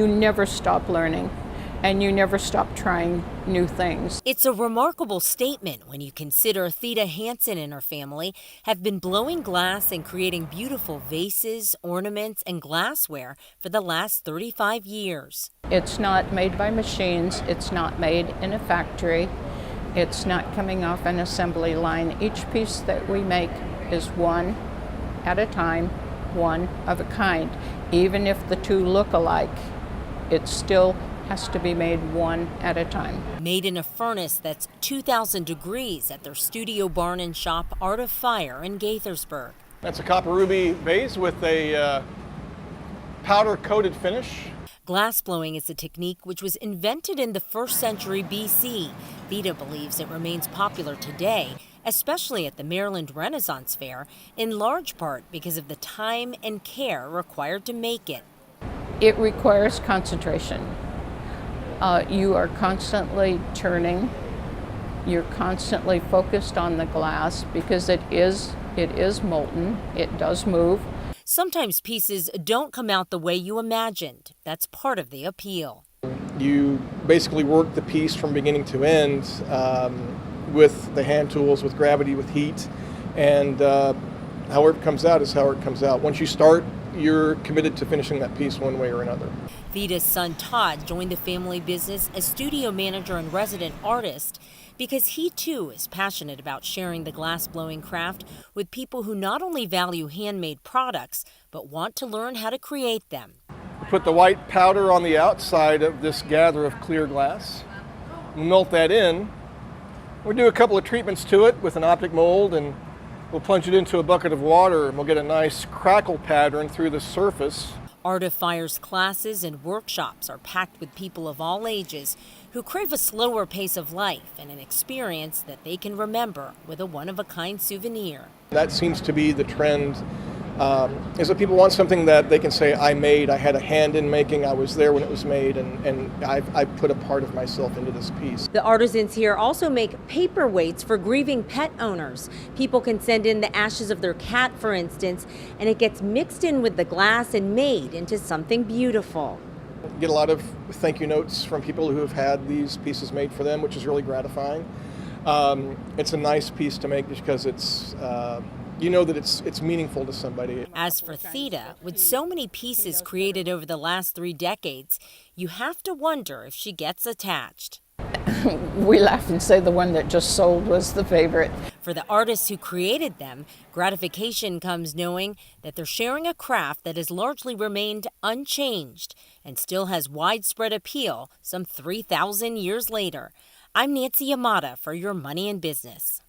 You never stop learning, and you never stop trying new things. It's a remarkable statement when you consider Theda Hansen and her family have been blowing glass and creating beautiful vases, ornaments, and glassware for the last 35 years. It's not made by machines. It's not made in a factory. It's not coming off an assembly line. Each piece that we make is one at a time, one of a kind. Even if the two look alike, it still has to be made one at a time. Made in a furnace that's 2,000 degrees at their studio barn and shop, Art of Fire in Gaithersburg. That's a copper ruby vase with a powder-coated finish. Glass blowing is a technique which was invented in the 1st century BC. Theda believes it remains popular today, especially at the Maryland Renaissance Fair, in large part because of the time and care required to make it. It requires concentration. You are constantly turning. You're constantly focused on the glass because it is molten. It does move. Sometimes pieces don't come out the way you imagined. That's part of the appeal. You basically work the piece from beginning to end with the hand tools, with gravity, with heat, and however it comes out is how it comes out. Once you start, you're committed to finishing that piece one way or another. Theda's son Todd joined the family business as studio manager and resident artist because he too is passionate about sharing the glass-blowing craft with people who not only value handmade products, but want to learn how to create them. Put the white powder on the outside of this gather of clear glass. We'll melt that in. We'll do a couple of treatments to it with an optic mold, and we'll plunge it into a bucket of water, and we'll get a nice crackle pattern through the surface. Art of Fire's classes and workshops are packed with people of all ages who crave a slower pace of life and an experience that they can remember with a one-of-a-kind souvenir. That seems to be the trend, is that people want something that they can say, I made, I had a hand in making, I was there when it was made, and I put a part of myself into this piece. The artisans here also make paperweights for grieving pet owners. People can send in the ashes of their cat, for instance, and it gets mixed in with the glass and made into something beautiful. Get a lot of thank you notes from people who have had these pieces made for them, which is really gratifying. It's a nice piece to make because it's you know that it's meaningful to somebody. As for Theda, with so many pieces created over the last 3 decades, you have to wonder if she gets attached. We laugh and say the one that just sold was the favorite. For the artists who created them, gratification comes knowing that they're sharing a craft that has largely remained unchanged and still has widespread appeal some 3,000 years later. I'm Nancy Yamada for Your Money and Business.